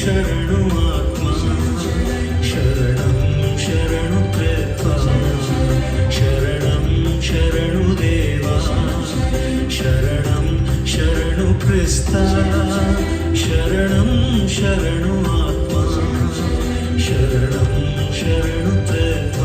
ಶರಣು ಆತ್ಮ ಶರಣಂ ಶರಣು ಕೃಪ ಶರಣಂ ಶರಣು ದೇವ ಶರಣಂ ಶರಣು ಕ್ರಿಸ್ತ ಶರಣಂ ಶರಣು ಆತ್ಮ ಶರಣಂ ಶರಣು ಕೃಪ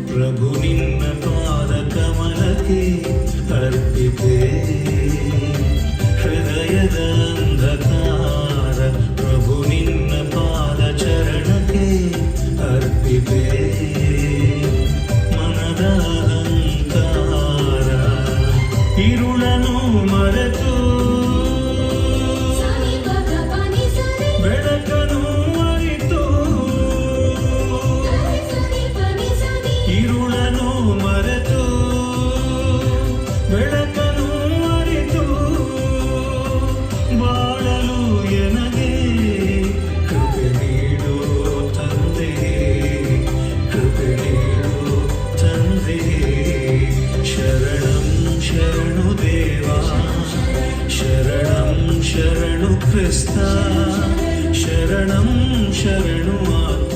ಪ್ರಭು ನಿನ್ನ ಪಾದ ಕಮಲಕ್ಕೆ ಅರ್ಪಿತೆ ಹೃದಯದ ಅಂಧಕಾರ ಪ್ರಭು ನಿನ್ನ ಪಾದ ಚರಣಕ್ಕೆ ಅರ್ಪಿತೆ ಮನದ ಅಹಂಕಾರ ಇರುಳನು ಮರೆತು ಬೆಳಕನು ಅರಿತು ಇರುಳನು ಮರೆತು ಬೆಳಕನು ಅರಿತು ಬಾಳಲು ಎನಗೆ ಕೃಪೆ ನೀಡು ತಂದೆ ಕೃಪೆ ನೀಡು ತಂದೆ ಶರಣಂ ಶರಣು ದೇವ ಶರಣಂ ಶರಣು ಕ್ರಿಸ್ತ ಶರಣಂ ಶರಣು ಆತ್ಮ